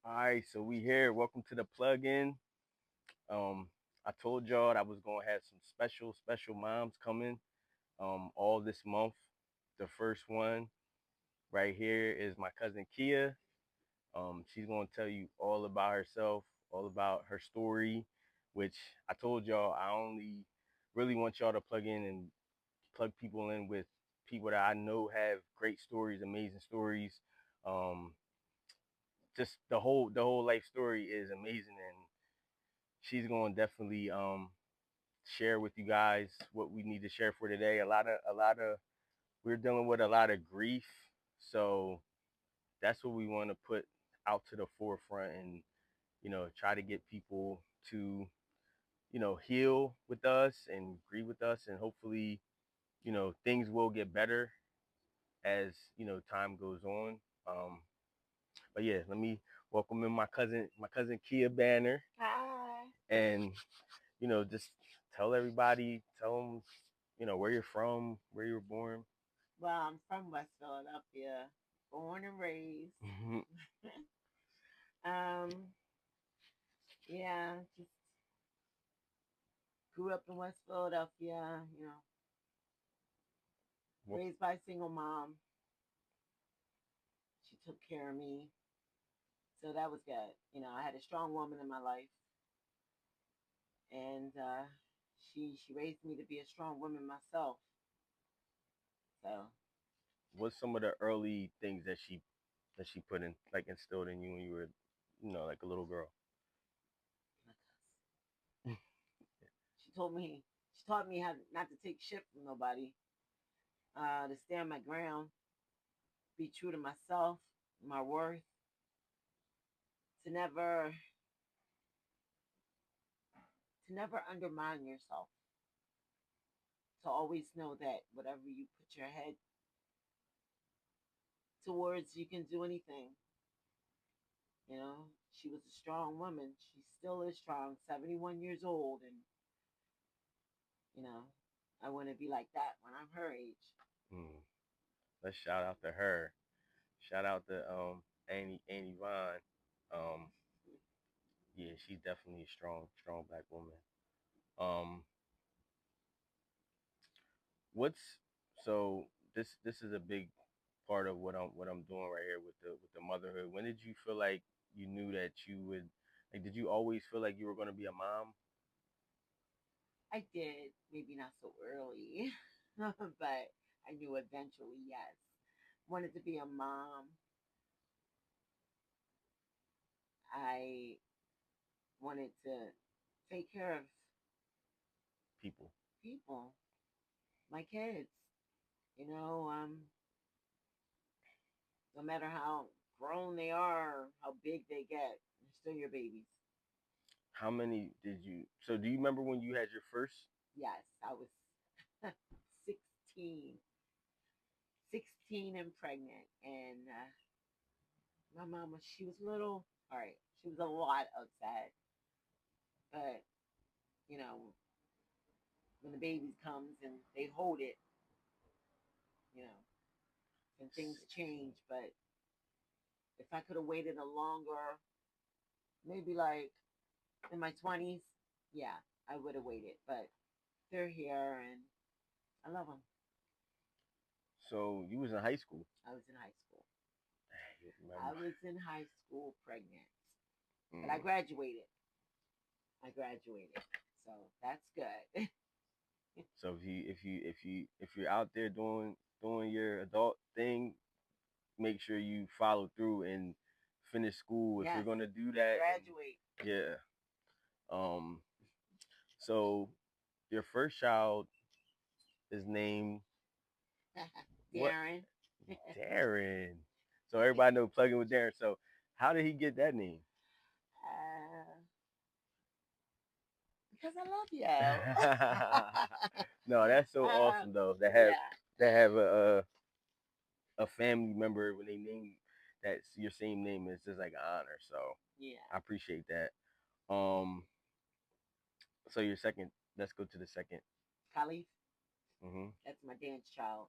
All right, so we here. Welcome to the plug-in. Um, I told y'all I was gonna have some special moms coming all this month. The first one right here is my cousin Keyia. She's gonna tell you all about herself, all about her story, which I told y'all I only really want y'all to plug in and plug people in with people that I know have great stories, amazing stories. Um, just the whole life story is amazing, and she's going to definitely share with you guys what we need to share for today. A lot of we're dealing with a lot of grief, so that's what we want to put out to the forefront, and try to get people to heal with us and grieve with us, and hopefully things will get better as time goes on. um but yeah, let me welcome in my cousin Keyia Banner, Hi. and just tell them, where you're from, where you were born. Well, I'm from West Philadelphia, born and raised. Mhm. um, yeah, just grew up in West Philadelphia. Well, Raised by a single mom. She took care of me, so that was good. I had a strong woman in my life, and she raised me to be a strong woman myself. So what's some of the early things that she put in, like, instilled in you when you were, like a little girl? she told me, she taught me how not to take shit from nobody, to stand my ground, be true to myself, my worth, to never undermine yourself, to always know that whatever you put your head towards, you can do anything. She was a strong woman. She still is strong, 71 years old, and you know, I want to be like that when I'm her age. Mm. Let's shout out to her. Shout out to Annie Vine. Um, yeah, she's definitely a strong black woman. Um, what's so this is a big part of what I'm doing right here with the motherhood. When did you feel like you knew that you would, like, did you always feel like you were going to be a mom? I did, maybe not so early, but I knew eventually, yes. Wanted to be a mom. I wanted to take care of People. people, my kids. You know, um, no matter how grown they are, how big they get, they're still your babies. How many did you, so do you remember when you had your first? Yes, I was 16, 16 and pregnant. And my mama, she was little, all right, she was a lot upset. But, you know, when the baby comes and they hold it, you know, and things change. But if I could have waited a longer, maybe like in my 20s, yeah, I would have waited. But they're here and I love them. So you was in high school. I was in high school. I I remember. was in high school pregnant, but I Mm. graduated. I graduated, so that's good. So if you're out there doing your adult thing, make sure you follow through and finish school if you're Yes, gonna do that. graduate. And yeah. Um. So your first child is named what? Darren. Darren. So everybody know plugging with Darren. So how did he get that name? Because I love you. No, that's so awesome though. To have Yeah. a family member when they name that's your same name is just like an honor. So Yeah. I appreciate that. Um, so your second. Let's go to the second. Khalif, Hmm. that's my dance child.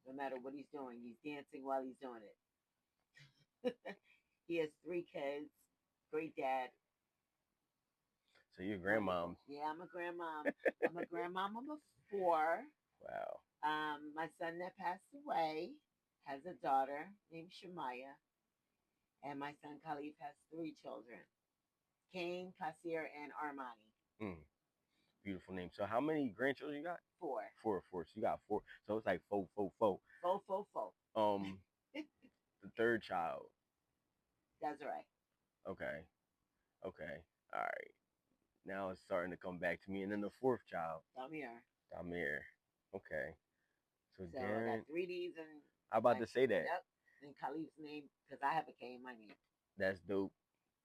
No matter what he's doing, he's dancing while he's doing it. He has 3 kids. Great dad. So you're Wonderful. grandmom. Yeah, I'm a grandmom. I'm a grandmom of 4. Wow. My son that passed away has a daughter named Shemaya, and my son Khalif has 3 children: Kane, Kasir, and Armani. Mm, beautiful name. So how many grandchildren you got? 4. Four, four. So you got 4. So it's like four, four, four. Fo, fo, fo. Um, the third child. Desiree. Okay. Okay. All right. Now it's starting to come back to me. And then the fourth child, Damir. Damir. Okay. So So I got Darren, 3 D's and I'm about my, to say that. yep, and Khalif's name, because I have a K in my name. That's dope.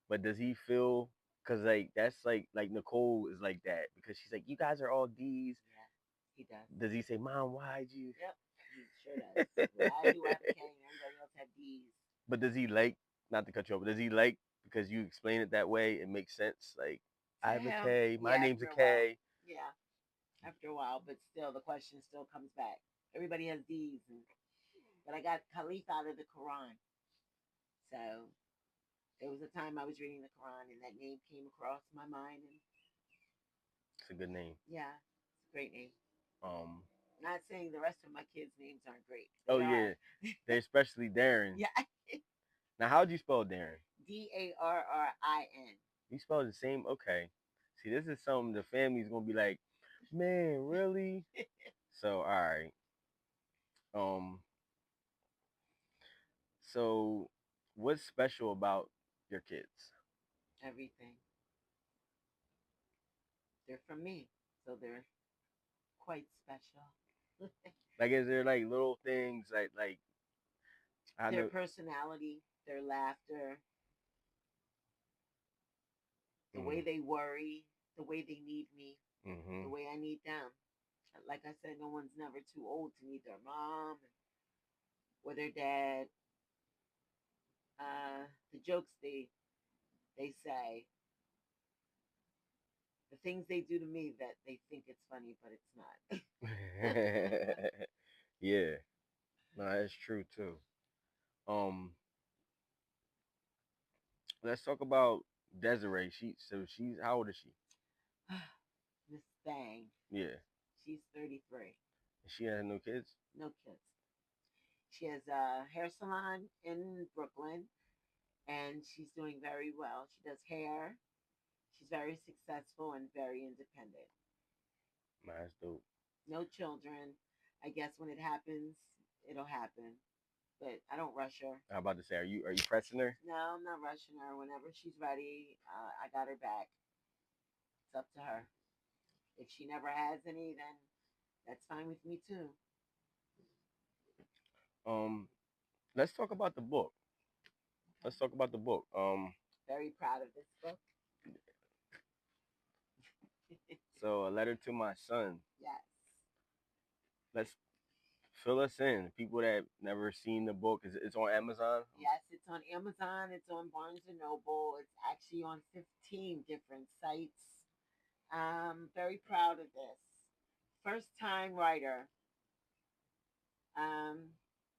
But does he feel? Cause like that's like Nicole is like that because she's like you guys are all D's. Yeah, he does. Does he say, Mom, why'd you? Yep, he sure does. Why do I have a K and everybody else have D's? But does he like not to cut you off? But does he like because you explain it that way? It makes sense. Like To I have a him, K. My yeah, name's a after a while. K. Yeah, after a while, but still, the question still comes back. Everybody has D's, but I got Khalif out of the Quran. So there was a time I was reading the Quran and that name came across my mind, and It's a good name. yeah, it's a great name. Um. Not saying the rest of my kids' names aren't great. Oh They are. yeah, they especially Darren. Yeah. Now, how'd you spell Darren? Darrin. You spelled the same. Okay. See, this is something the family's gonna be like, man, really? So, all right. Um. So, what's special about your kids? Everything. They're from me, so they're quite special. Like, is there like little things like I Their know? personality, their laughter, the way Mm, they worry, the way they need me, the mm-hmm. way I need them. Like I said, no one's never too old to need their mom or their dad. The jokes they say, the things they do to me that they think it's funny, but it's not. Yeah, no, that's true too. Um, let's talk about Desiree. She's how old is she? Miss Bang, Yeah, she's 33. she has no kids. No kids. She has a hair salon in Brooklyn, and she's doing very well. She does hair. She's very successful and very independent. Nah, that's dope. No children. I guess when it happens, it'll happen. But I don't rush her. I'm about to say, are you pressing her? No, I'm not rushing her. Whenever she's ready, I got her back. It's up to her. If she never has any, then that's fine with me too. Um, let's talk about the book. Let's talk about the book. Very proud of this book. So a letter to my son. Yes. Let's fill us in. People that never seen the book, it's on Amazon. Yes, it's on Amazon, it's on Barnes and Noble, it's actually on 15 different sites. Very proud of this. First time writer. Um,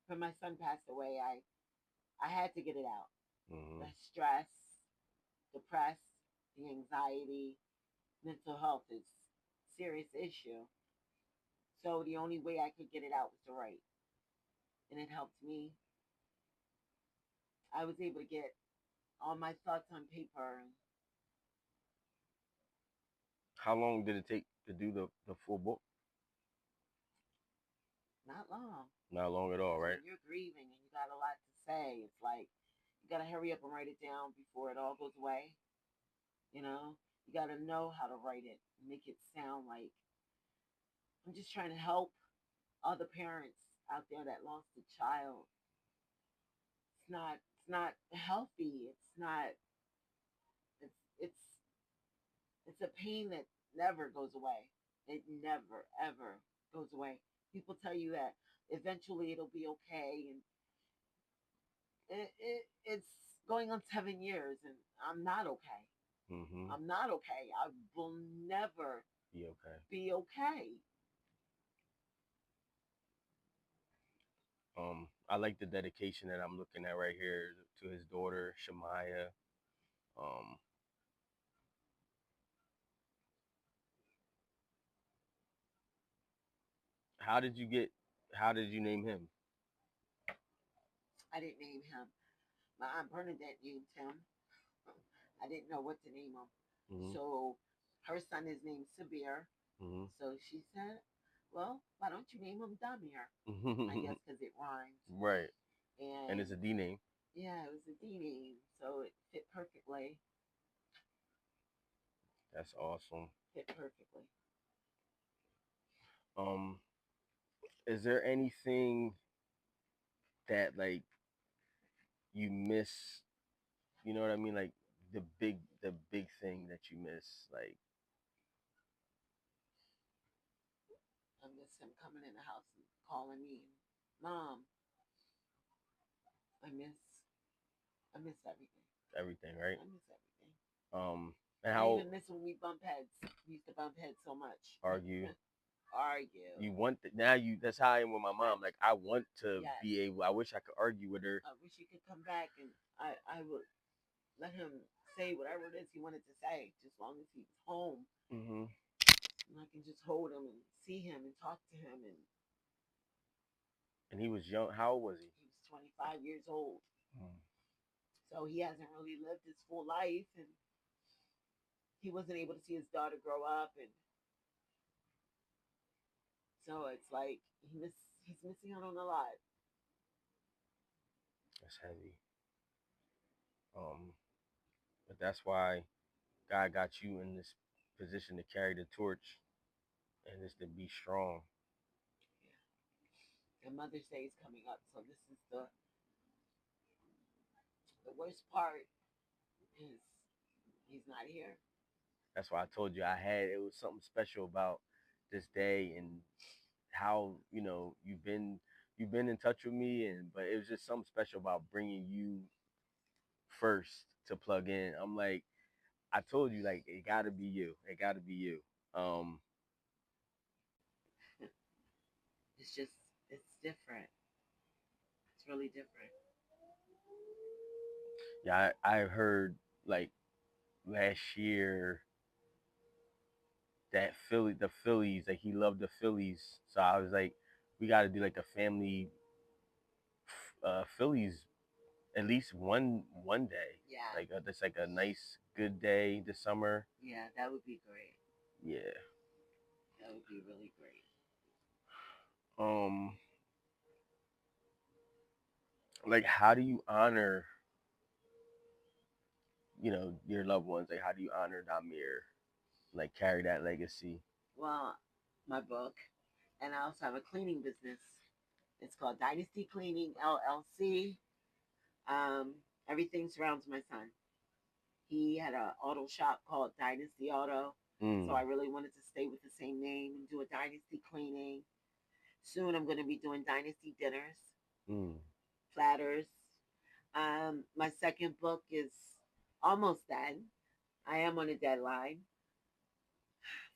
when my son passed away, I had to get it out. Mm-hmm. The stress, depressed, the anxiety, mental health is a serious issue. So the only way I could get it out was to write. And it helped me. I was able to get all my thoughts on paper and How long did it take to do the full book? not long. Not long at all, Because right? when you're grieving and you got a lot to say, it's like you got to hurry up and write it down before it all goes away. You know, you got to know how to write it, make it sound like I'm just trying to help other parents out there that lost a child. It's not healthy. It's it's a pain that never goes away. It never ever goes away. People tell you that eventually it'll be okay, and it's going on 7 years, and I'm not okay. Mm-hmm. I'm not okay. I will never Be okay. be okay. I like the dedication that I'm looking at right here to his daughter Shemaya. Um, how did you get? How did you name him? I didn't name him. My aunt Bernadette named him. I didn't know what to name him. Hmm. So her son is named Sabir. Hmm. So she said, well, why don't you name him Damir? I guess because it rhymes. Right, and And it's a D name. yeah, it was a D name. So it fit perfectly. That's awesome. Fit perfectly. Um, is there anything that like you miss? You know what I mean? Like the big thing that you miss. Like, I miss him coming in the house and calling me, Mom, I miss I miss everything. everything, right? I miss everything. And I how even miss when we bump heads. We used to bump heads so much. argue? Argue. You want now you. That's how I am with my I, mom. Like I want to yes. be able. I wish I could argue with her. I wish he could come back and I would let him say whatever it is he wanted to say, just as long as he was home. Hmm. And I can just hold him and see him and talk to him. And And he was young. How old was he? he was 25 years old. Mm. So he hasn't really lived his full life. And he wasn't able to see his daughter grow up. And so it's like he's missing out on a lot. That's heavy. Um, but that's why God got you in this position to carry the torch and is to be strong. Yeah. And Mother's Day is coming up. So this is the worst part is he's not here. That's why I told you I had it was something special about this day and how you've been in touch with me and but it was just something special about bringing you first to plug in. I'm like I told you like it got to be you. It got to be you. Um It's just it's different. It's really different. yeah, I heard like last year that the Phillies, like he loved the Phillies. So I was like, we got to do like a family Phillies at least one day. Yeah. Like that's like a nice good day this summer. Yeah, that would be great. Yeah. That would be really great. Um, like how do you honor your loved ones? Like how do you honor Damir? Like carry that legacy. Well, my book, and I also have a cleaning business. It's called Dynasty Cleaning LLC. Um, Everything surrounds my son. He had an auto shop called Dynasty Auto, so Mm. I really wanted to stay with the same name and do a Dynasty Cleaning. Soon, I'm going to be doing Dynasty dinners, Mm. platters. My second book is almost done. I am on a deadline.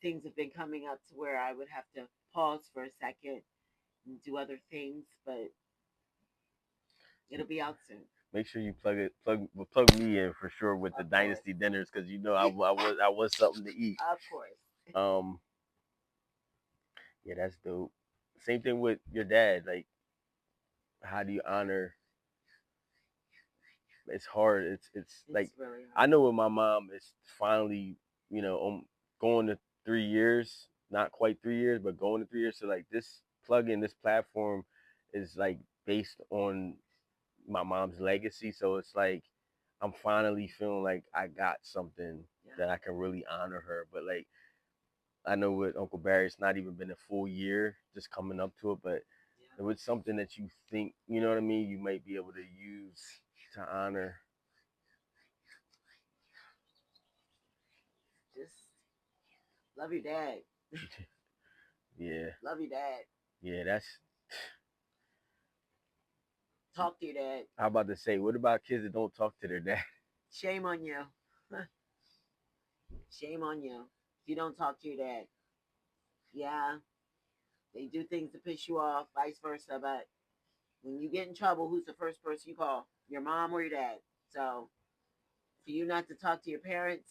Things have been coming up to where I would have to pause for a second and do other things, but it'll be out soon. Make sure you plug me in for sure with the Of course. dynasty dinners because I was something to eat. Of course. Um, yeah, that's dope. Same thing with your dad. Like, how do you honor? It's hard. It's It's like really I hard. know with my mom, it's finally going to 3 years, not quite 3 years, but going to 3 years. So like this plugin, this platform is like based on my mom's legacy. So it's like I'm finally feeling like I got something Yeah. that I can really honor her. But like I know with Uncle Barry, it's not even been a full year, just coming up to it. But Yeah. it was something that you think, you know what I mean, you might be able to use to honor. Just love your dad. Yeah, Love your dad. yeah. That's. Talk to your dad. How about to say, what about kids that don't talk to their dad? Shame on you. Shame on you. If you don't talk to your dad. Yeah, they do things to piss you off, vice versa, but When you get in trouble, who's the first person you call? Your mom or your dad. So for you not to talk to your parents,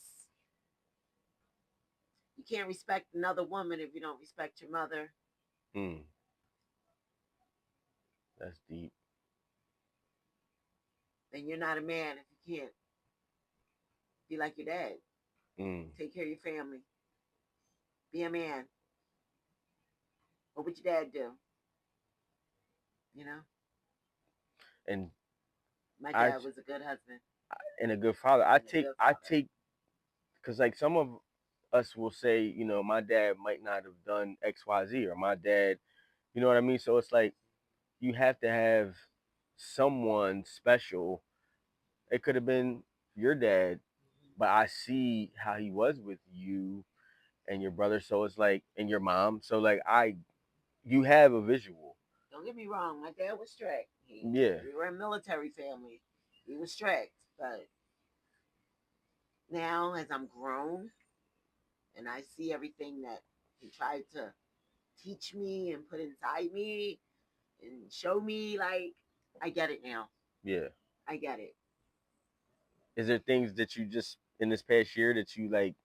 you can't respect another woman if you don't respect your mother. Mm, that's deep. Then you're not a man if you can't be like your dad. Mm. Take care of your family. Be a man. What would your dad do? You know, And my I dad was a good husband and a good father. I and a take good I father. take because like some of us will say, my dad might not have done X, Y, Z, or my dad, you know what I mean. So it's like you have to have someone special. It could have been your dad, but I see how he was with you and your brother. So it's like, and your mom. So like you have a visual. Don't get me wrong, my dad was strict. Yeah, We were a military family. We were strict, but now as I'm grown and I see everything that he tried to teach me and put inside me and show me, like, I get it now. yeah. I get it. Is there things that you just in this past year that you like?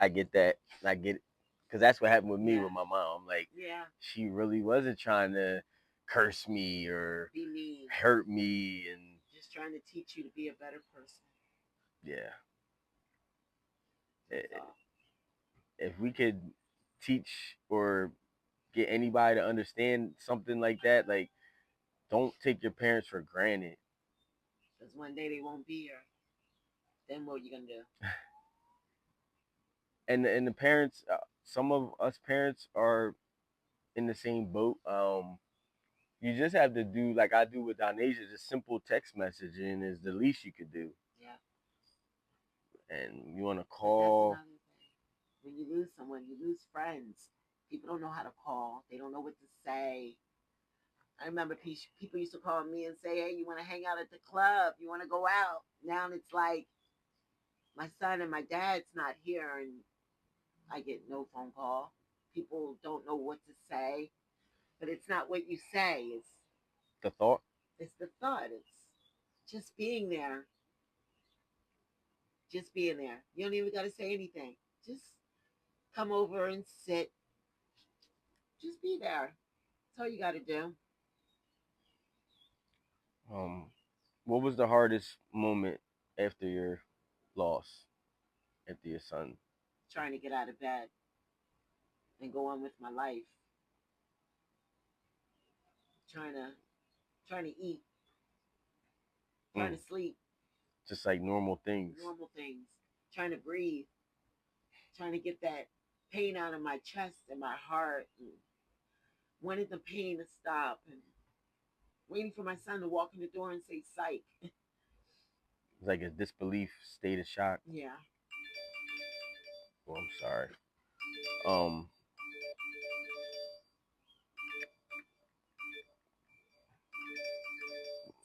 I get that. I get it. Because that's what happened with me Yeah. with my mom. Like, Yeah. she really wasn't trying to curse me or Be mean. hurt me. And Just trying to teach you to be a better person. yeah, That's all. if we could teach or get anybody to understand something like that, like, don't take your parents for granted. Because one day they won't be here. Then what are you going to do? And the parents, some of us parents are in the same boat. You just have to do like I do with Donasia, just simple text messaging is the least you could do. Yeah. And you want to But that's call. another thing. When you lose someone, you lose friends. People don't know how to call. They don't know what to say. I remember people used to call me and say, "Hey, you want to hang out at the club? You want to go out?" Now it's like my son and my dad's not here, and I get no phone call. People don't know what to say, but it's not what you say. The thought. It's the thought. It's just being there. Just being there. You don't even got to say anything. Just come over and sit. Just be there. That's all you got to do. Um, what was the hardest moment after your loss, after your son? Trying to get out of bed and go on with my life. Trying to eat. Trying Mm, to sleep. just like normal things. Normal things. Trying to breathe. Trying to get that pain out of my chest and my heart. And wanted the pain to stop. And waiting for my son to walk in the door and say psych. It's like a disbelief state of shock. Yeah. Oh, I'm sorry. Um,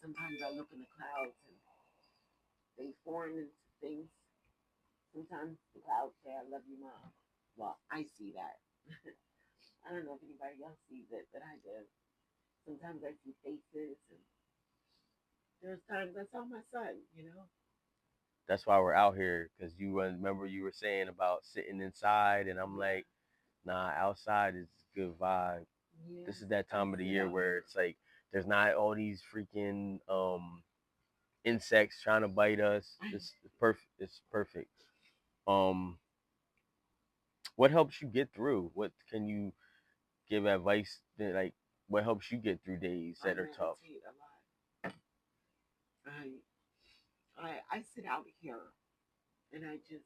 Sometimes I look in the clouds and they form into things. Sometimes the clouds say, I love you, Mom. Well, I see that. I don't know if anybody else sees it, but I do. Sometimes I see faces, and there's times I saw my son. that's why we're out here because you remember you were saying about sitting inside, and I'm Yeah. like, nah, outside is good vibe. Yeah. This is that I time of the sit year out where here. it's like there's not all these freaking insects trying to bite us. It's perfect. It's perfect. Um, what helps you get through? What can you give advice that like what helps you get through days I that are tough? meditate a lot. I sit out here and I just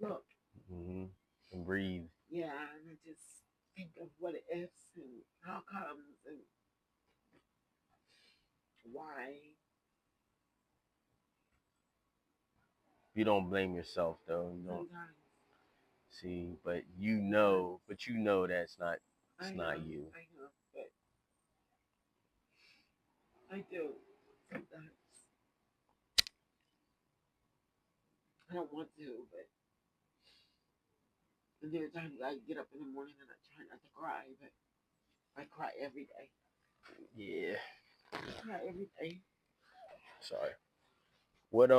look. Mm-hmm. And breathe. Yeah, and I just think of what ifs and how comes and why. You don't blame yourself though. You don't Sometimes, see, but sometimes you know that's not I it's know, not you. I know, but I do. Sometimes I don't want to, but and there are times I get up in the morning and I try not to cry, but I cry every day. Yeah. Yeah, everything. Sorry. What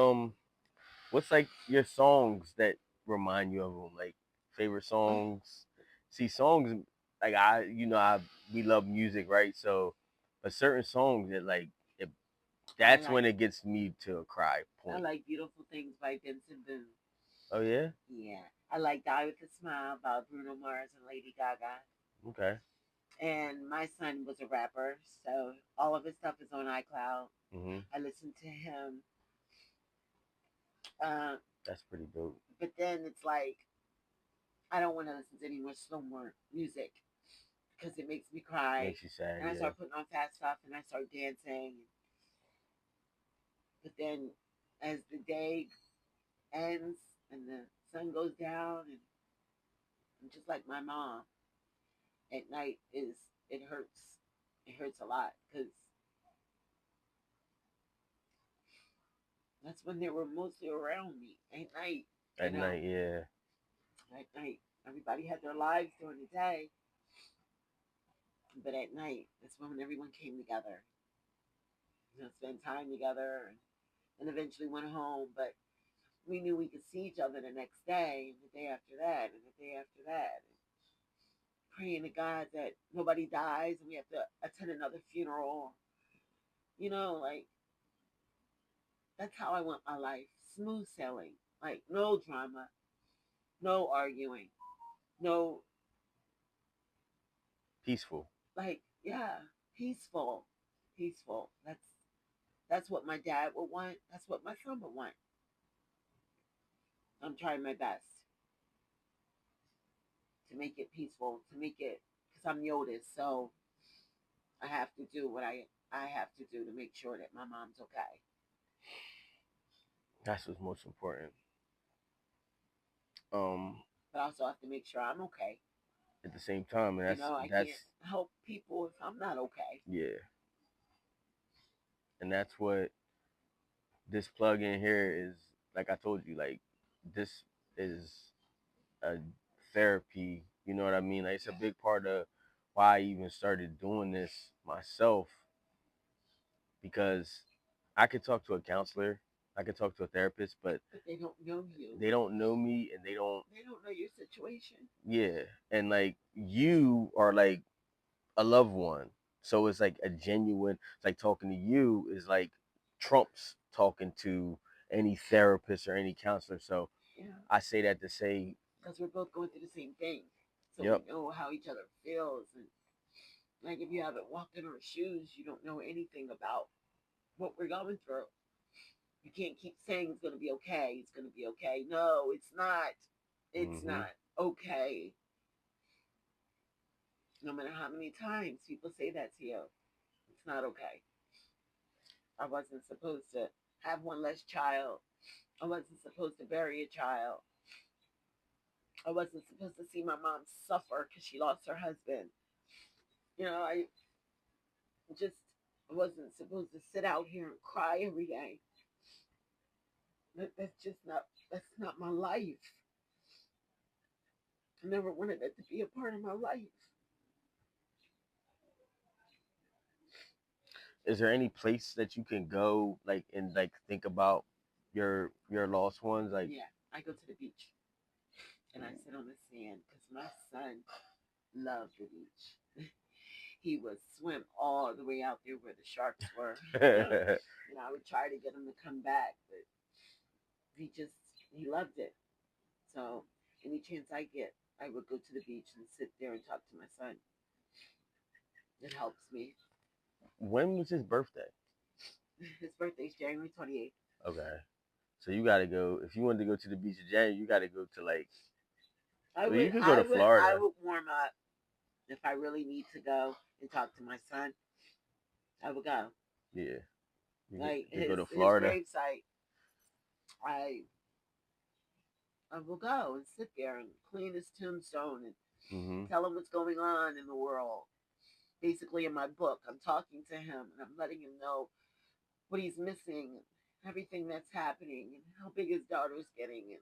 what's like your songs that remind you of them? Like favorite songs? See, songs like I we love music, right? So, but certain songs that like it, I that's when like it gets me to a cry I point. like Beautiful Things by Vincent Boone. Oh yeah. Yeah. I like Die with a Smile by Bruno Mars and Lady Gaga. Okay. And my son was a rapper, so all of his stuff is on iCloud. Mhm. I listen to him. Uh, That's pretty dope. but then it's like I don't want to listen to any more slow more music because it makes me cry. Makes you sad. And I Yeah. start putting on fast stuff and I start dancing. But then as the day ends and the sun goes down, and I'm just like my mom at night is it hurts. It hurts a lot because that's when they were mostly around me at night. You At know, night. Yeah. at night everybody had their lives during the day, but at night that's when everyone came together. Spend time together, and eventually went home. But we knew we could see each other the next day, and the day after that, and the day after that. And praying to God that nobody dies and we have to attend another funeral. Like that's how I want my life. Smooth sailing. Like no drama, no arguing, no Peaceful. like yeah, peaceful. Peaceful. That's what my dad would want. That's what my son would want. I'm trying my best to make it peaceful, to make it because I'm the oldest, so I have to do what I have to do to make sure that my mom's okay. That's what's most important. Um, But I also have to make sure I'm okay. at the same time, and I that's can't help people if I'm not okay. yeah, and that's what this plug in here is. Like I told you, like this is a therapy. You know what I mean? Like it's a Yeah. big part of why I even started doing this myself because I could talk to a counselor, I could talk to a therapist, but But they don't know you. they don't know me and they don't. They don't know your situation. Yeah, and like you are like a loved one. So it's like a genuine, it's like talking to you is like trumps talking to any therapist or any counselor. So Yeah. I say that to say, Because we're both going through the same thing. So we yep, know how each other feels. And like if you haven't walked in our shoes, you don't know anything about what we're going through. You can't keep saying it's going to be okay. It's going to be okay. No, it's not. It's mm-hmm, not okay. No matter how many times people say that to you, it's not okay. I wasn't supposed to have one less child. I wasn't supposed to bury a child. I wasn't supposed to see my mom suffer because she lost her husband. I just wasn't supposed to sit out here and cry every day. That's just not. That's not my life. I never wanted that to be a part of my life. is there any place that you can go like and like think about your lost ones? Like, Yeah, I go to the beach and I sit on the sand because my son loved the beach. He would swim all the way out there where the sharks were. And I would try to get him to come back, but he just he loved it. So any chance I get, I would go to the beach and sit there and talk to my son. It helps me. when was his birthday? His birthday's January 28th. Okay, so you got to go if you wanted to go to the beach in January. You got to go to like, I well, would you could go I to would I Florida. would warm up if I really need to go and talk to my son. I would go. Yeah, Like you could go his to his Florida. gravesite, I I will go and sit there and clean his tombstone and Mm-hmm. tell him what's going on in the world. Basically, in my book, I'm talking to him and I'm letting him know what he's missing, everything that's happening, and how big his daughter's getting, and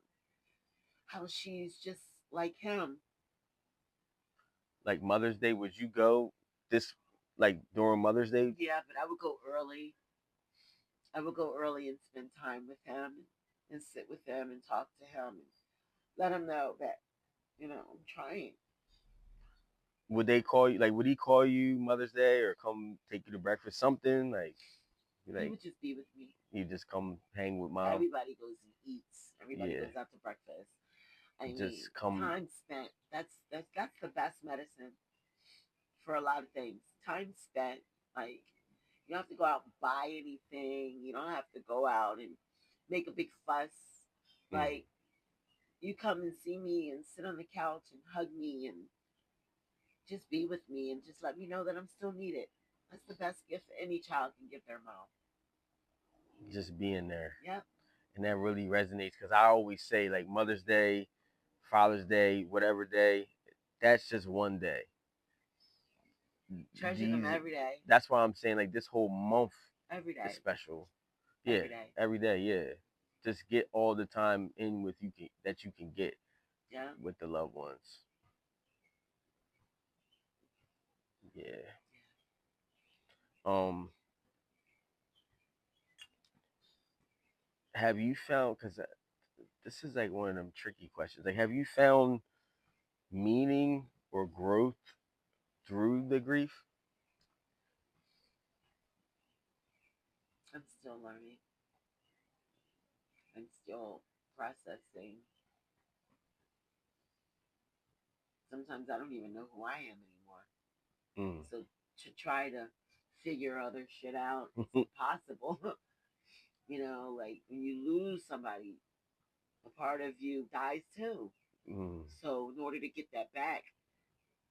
how she's just like him. Like Mother's Day, would you go this? like during Mother's Day? Yeah, but I would go early. I would go early and spend time with him and sit with him and talk to him and let him know that, I'm trying. Would they call you? Like, would he call you Mother's Day or come take you to breakfast? Something like, He like would just be with me. you just come hang with mom. Everybody goes and eats. Everybody Yeah, goes out to breakfast. I mean, just come. time spent. That's the best medicine for a lot of things. Time spent. Like, you don't have to go out and buy anything. You don't have to go out and make a big fuss. Mm, Like, you come and see me and sit on the couch and hug me and just be with me and just let me know that I'm still needed. That's the best gift any child can give their mom. just being there, Yep. and that really resonates because I always say like Mother's Day, Father's Day, whatever day, that's just one day. Treasure them These, every day. that's why I'm saying like this whole month Every is day. special. Yeah, Every day. every day. Yeah, just get all the time in with you can, that you can get Yeah. with the loved ones. Yeah. Um, have you found? Because this is like one of them tricky questions. Like, have you found meaning or growth through the grief? I'm still learning. I'm still processing. Sometimes I don't even know who I am anymore. Mm. So to try to figure other shit out, it's impossible. Like when you lose somebody, a part of you dies too. Mm. So in order to get that back,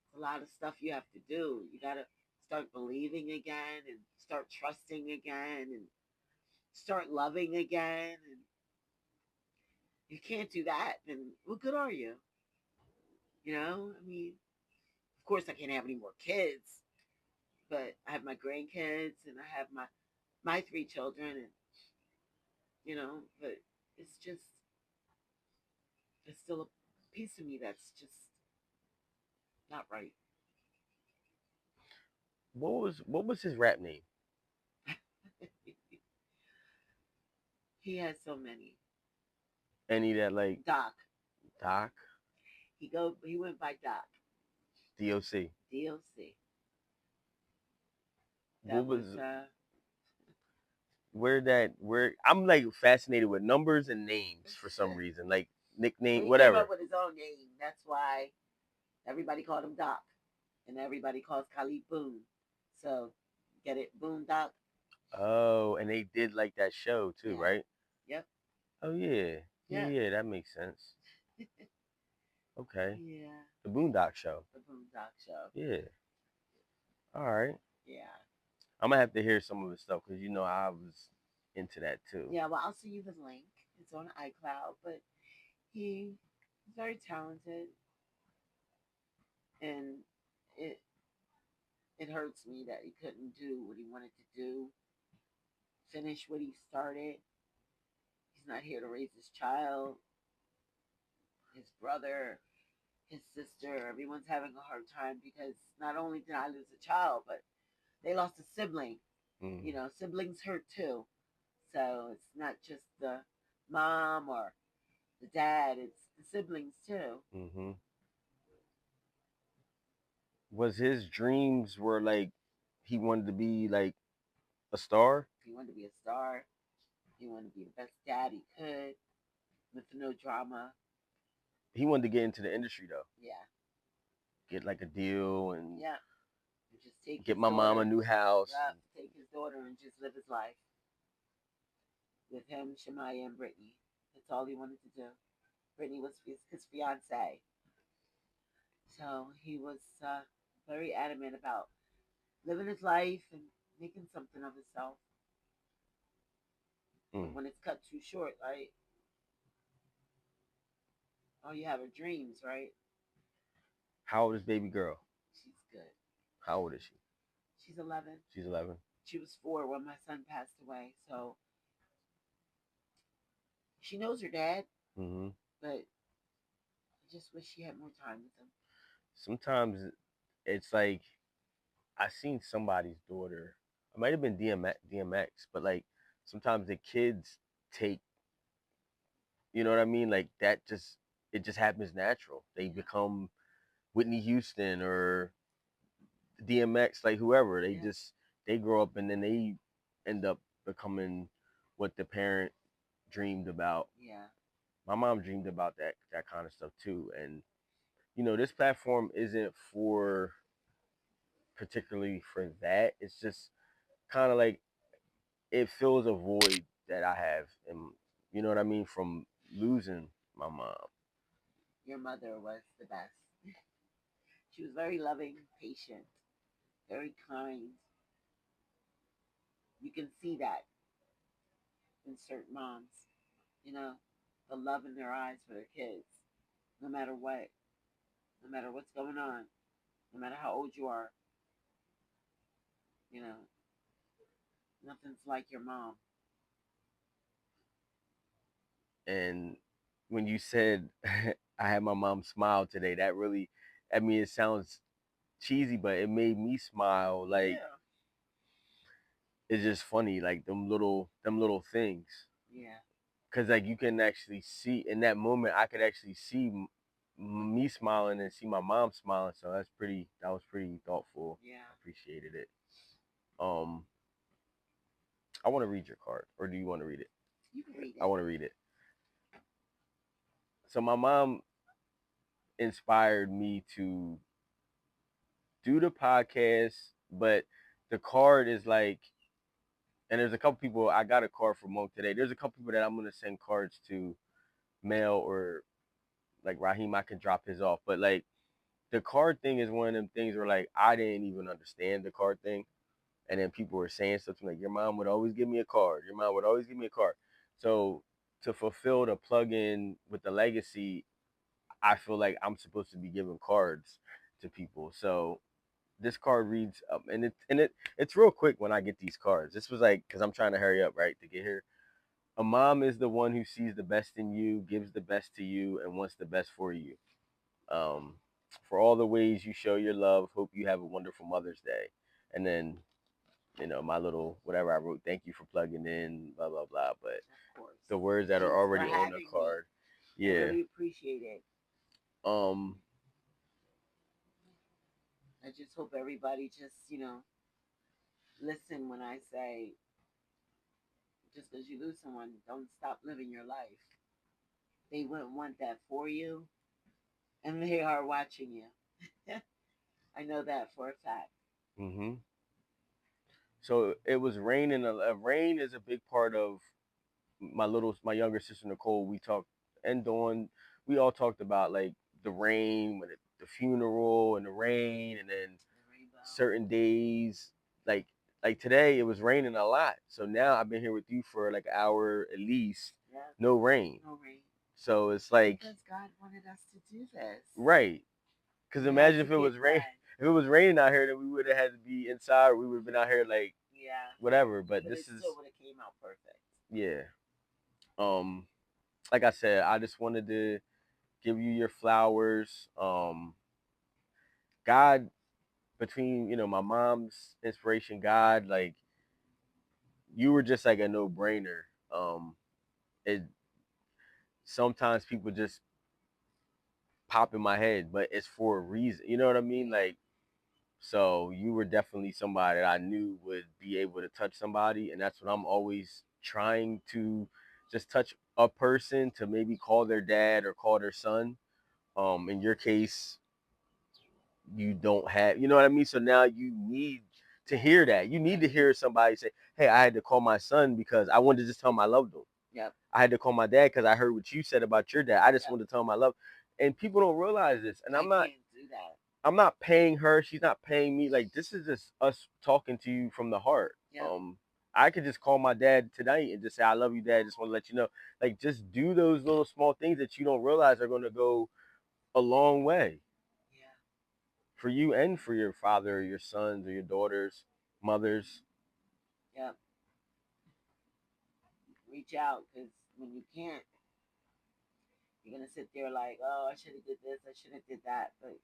it's a lot of stuff you have to do. You gotta start believing again and start trusting again and start loving again. And you can't do that, then what good are you? I mean, of course I can't have any more kids, but I have my grandkids and I have my three children, and but it's just it's still a piece of me that's just not right. What was his rap name? He has so many. Any that like Doc. Doc, He went by Doc. DOC? DLC. What That was was where I'm like fascinated with numbers and names for some reason, like well, nickname, he came up whatever. with his own name. That's why everybody called him Doc. And everybody calls Khalid Boone. So get it? Boone Doc? Oh, and they did like that show too, Yeah. right? Yep. Oh yeah, yeah, Yeah. yeah. That makes sense. Okay, Yeah. the Boondock Show. The Boone Doc show. Yeah. All right. Yeah. I'm gonna have to hear some of his stuff because I was into that too. Yeah, well, I'll send you the link. It's on iCloud, but he's very talented, and it it hurts me that he couldn't do what he wanted to do, finish what he started. He's not here to raise his child, his brother, his sister. Everyone's having a hard time because not only did I lose a child, but they lost a sibling. Mm. Siblings hurt too. So it's not just the mom or the dad, it's the siblings too. Hmm. Was his dreams were like he wanted to be like a star? He wanted to be a star. He wanted to be the best dad he could with no drama. He wanted to get into the industry though, Yeah, get like a deal and yeah. And just take get his my mom a daughter. new house. Yeah, And, take his daughter and just live his life with him, Shemaya, and Brittany. That's all he wanted to do. Brittany was his fiance. So he was very adamant about living his life and making something of himself. But mm. when it's cut too short, right? All you have are dreams, right? How old is baby girl? She's good. How old is she? She's 11. She's 11. She was 4 when my son passed away. So she knows her dad, Hmm. but I just wish she had more time with him. Sometimes it's like I seen somebody's daughter. It might have been DMX, but like sometimes the kids take, you know what I mean? Like that just it just happens natural. They Yeah. become Whitney Houston or DMX, like whoever. They Yeah. just they grow up and then they end up becoming what the parent dreamed about. Yeah. My mom dreamed about that kind of stuff too. And this platform isn't for particularly for that. It's just kind of like it fills a void that I have, and you know what I mean, from losing my mom. Your mother was the best. She was very loving, patient, very kind. You can see that in certain moms, you know, the love in their eyes for their kids, no matter what, no matter what's going on, no matter how old you are, you know, nothing's like your mom. And when you said I had my mom smile today, that really, I mean, it sounds cheesy, but it made me smile. Like Yeah. it's just funny, like them little things. Yeah. Cause like you can actually see in that moment, I could actually see me smiling and see my mom smiling. So that was pretty thoughtful. Yeah. I appreciated it. Um, I want to read your card, or do you want to read it? You can read I it. want to read it. So my mom inspired me to do the podcast, but the card is like, and there's a couple people. I got a card for Monk today. There's a couple people that I'm gonna send cards to, mail or like Raheem. I can drop his off, but like the card thing is one of them things where like I didn't even understand the card thing, and then people were saying stuff to me like your mom would always give me a card. Your mom would always give me a card. So to fulfill the plug-in with the legacy, I feel like I'm supposed to be giving cards to people. So this card reads, it's real quick when I get these cards. This was like because I'm trying to hurry up right to get here. A mom is the one who sees the best in you, gives the best to you, and wants the best for you. Um, for all the ways you show your love, hope you have a wonderful Mother's Day. And then, my little whatever I wrote, thank you for plugging in, blah blah blah. But Of course. the words that are Thanks for already on the having me. card, I yeah. really appreciate it. Um, I just hope everybody just, listen when I say just because you lose someone, don't stop living your life. They wouldn't want that for you, and they are watching you. I know that for a fact. hmm So it was raining. Rain is a big part of my younger sister Nicole. We talked and Dawn. We all talked about like the rain, when the funeral and the rain, and then The rainbow. certain days like today it was raining a lot. So now I've been here with you for like an hour at least, Yeah. no rain. No rain. So it's like Because God wanted us to do this. right. Because We had imagine to if it get was rain. done. If it was raining out here, then we would have had to be inside. Or we would have been out here like Yeah. whatever. But But it this is still would have came out perfect. yeah. Um, like I said, I just wanted to give you your flowers. God, between my mom's inspiration, God, like you were just like a no brainer. It sometimes people just pop in my head, but it's for a reason. You know what I mean? Yeah. Like, so you were definitely somebody that I knew would be able to touch somebody, and that's what I'm always trying to just touch a person to maybe call their dad or call their son. In your case, you don't have, you know what I mean? So now you need to hear that. You need to hear somebody say, "Hey, I had to call my son because I wanted to just tell him I loved him. Yep. I had to call my dad because I heard what you said about your dad. I just Yep. wanted to tell him I love." And people don't realize this. And I can't do that. I'm not paying her. She's not paying me. Like this is just us talking to you from the heart. Yep. I could just call my dad tonight and just say, "I love you, Dad. Just want to let you know." Like just do those little small things that you don't realize are going to go a long way Yeah. for you and for your father or your sons or your daughters, mothers. Yep. Reach out because when you can't, you're gonna sit there like, oh, I should have did this, I should have did that, but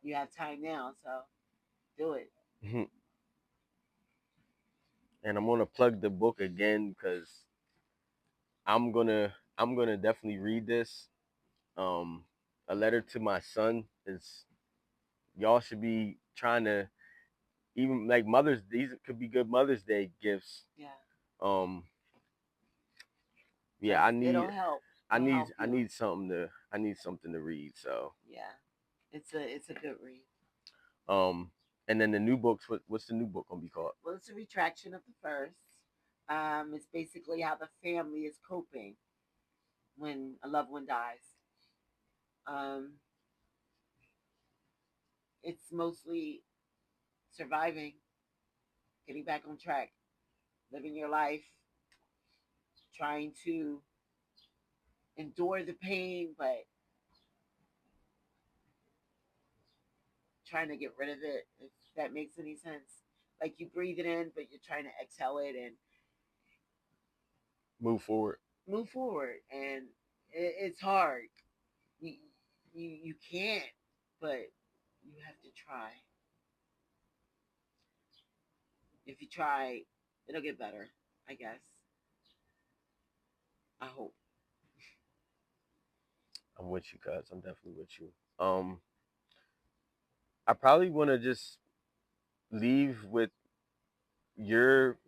you have time now, so do it. Mhm. And I'm gonna plug the book again because I'm gonna definitely read this. Um, a letter to my son is y'all should be trying to even like mothers. These could be good Mother's Day gifts. Yeah, Um, yeah, because it'll help. I It'll need help I you. need something to I need something to read. So Yeah, it's a good read. um, and then the new books. What's the new book gonna be called? Well, it's a retraction of the first. It's basically how the family is coping when a loved one dies. Um, it's mostly surviving, getting back on track, living your life, trying to endure the pain, but trying to get rid of it, if that makes any sense. Like you breathe it in, but you're trying to exhale it and Move forward. move forward. And it's hard. You, you can't, but you have to try. If you try, it'll get better, I guess. I hope. I'm with you, cuz I'm definitely with you. I probably want to just leave with your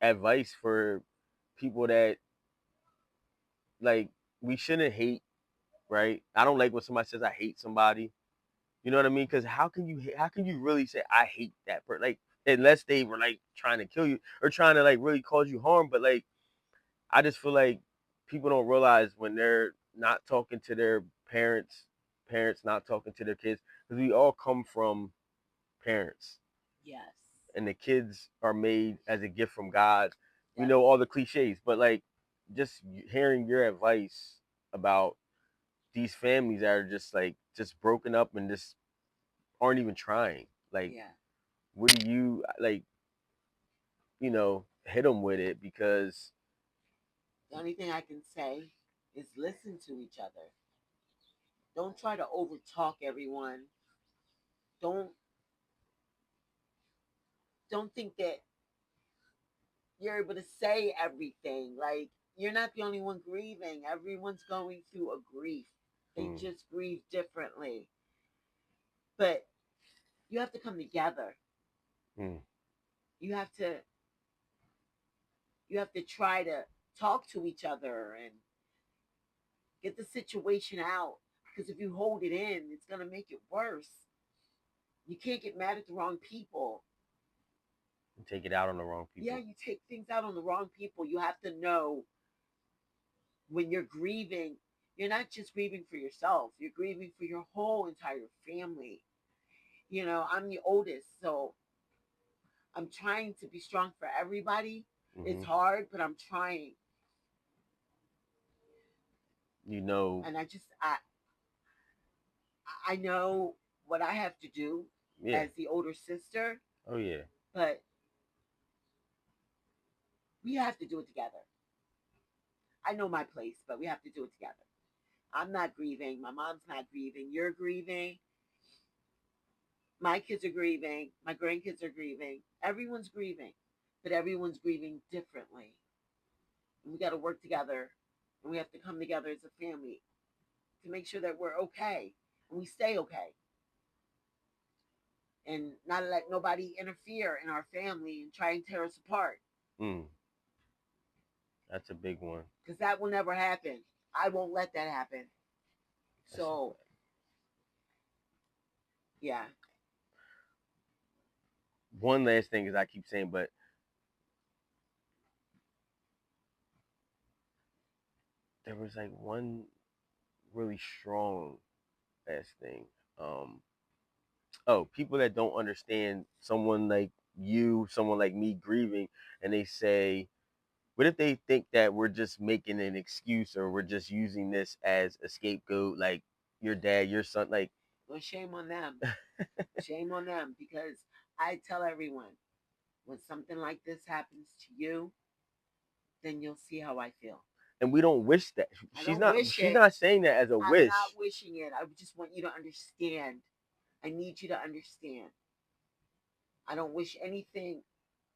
advice for people that like we shouldn't hate, right? I don't like when somebody says I hate somebody. You know what I mean? Because how can you really say I hate that person? Like unless they were like trying to kill you or trying to like really cause you harm. But like I just feel like people don't realize when they're not talking to their parents, parents not talking to their kids, because we all come from parents Yes. and the kids are made as a gift from God. We Yep. know all the cliches, but like just hearing your advice about these families that are just like just broken up and just aren't even trying. Like, Yeah. what do you like? Hit them with it because The only thing I can say is listen to each other. Don't try to overtalk everyone. Don't don't think that you're able to say everything. Like you're not the only one grieving. Everyone's going through a grief. They mm, just grieve differently. But you have to come together. mm, You have to you have to try to talk to each other and get the situation out. Because if you hold it in, it's gonna make it worse. You can't get mad at the wrong people. take it out on the wrong Yeah, people. you take things out on the wrong people. You have to know when you're grieving, you're not just grieving for yourself, you're grieving for your whole entire family. I'm the oldest, so I'm trying to be strong for everybody. It's Hmm. hard, but I'm trying. You know, And I know what I have to do yeah. as the older sister, Oh yeah. but we have to do it together. I know my place, but we have to do it together. I'm not grieving. My mom's not grieving. You're grieving. My kids are grieving. My grandkids are grieving. Everyone's grieving, but everyone's grieving differently. And we got to work together and we have to come together as a family to make sure that we're okay and we stay okay and not let nobody interfere in our family and try and tear us apart Mm, that's a big one. because that will never happen. I won't let that happen. That's a, So, yeah. one last thing is I keep saying, but there was like one really strong last thing. Um, oh, people that don't understand someone like you, someone like me grieving, and they say, what if they think that we're just making an excuse or we're just using this as a scapegoat, like your dad, your son, like, Well, shame on them. Shame on them because I tell everyone when something like this happens to you, then you'll see how I feel. and we don't wish that. I She's don't not. wish She's it. not saying that as a I'm not wish. wishing it. I just want you to understand. I need you to understand. I don't wish anything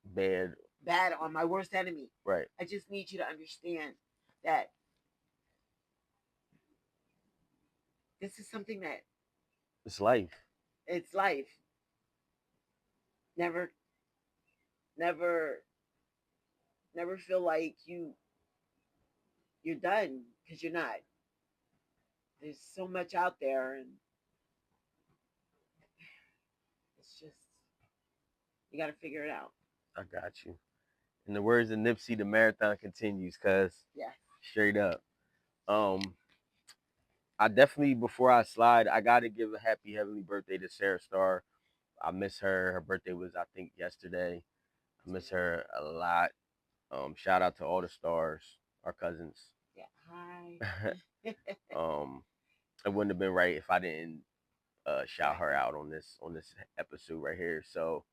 Bad. bad on my worst enemy. Right. I just need you to understand that this is something that It's life. it's life. Never, never, never feel like you're done because you're not. There's so much out there, and it's just you got to figure it out. I got you. In the words of Nipsey, the marathon continues, cuz Yes. straight up. I definitely, before I slide, I gotta give a happy heavenly birthday to Sarah Starr. I miss her. Her birthday was, I think, yesterday. I miss her a lot. Shout out to all the stars, our cousins. Yeah. Hi. um, it wouldn't have been right if I didn't shout her Exactly. out on this episode right here. So,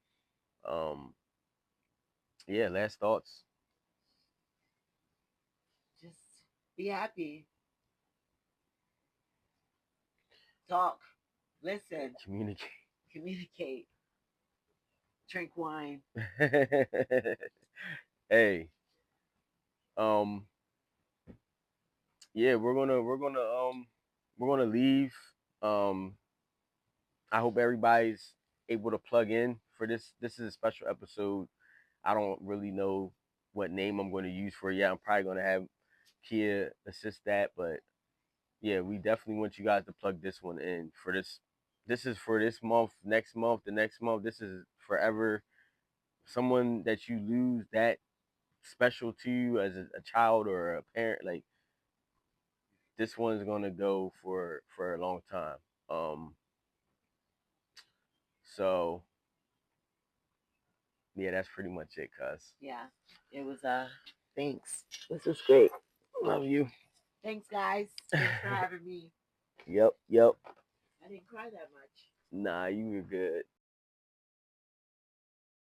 um, yeah, last thoughts. Just be happy. Talk. Listen. Communicate. Communicate. Drink wine. Hey, um, yeah, we're gonna leave. Um, I hope everybody's able to plug in for this. This is a special episode. I don't really know what name I'm going to use for it yet. I'm probably going to have Keyia assist that, but yeah, we definitely want you guys to plug this one in for this. This is for this month, next month, the next month. This is forever. Someone that you lose that special to you as a child or a parent, like this one's gonna go for a long time. So yeah, that's pretty much it, cuz. Yeah. It was thanks. This was great. Love you. Thanks guys. Thanks for having me. Yep, yep. I didn't cry that much. Nah, you were good.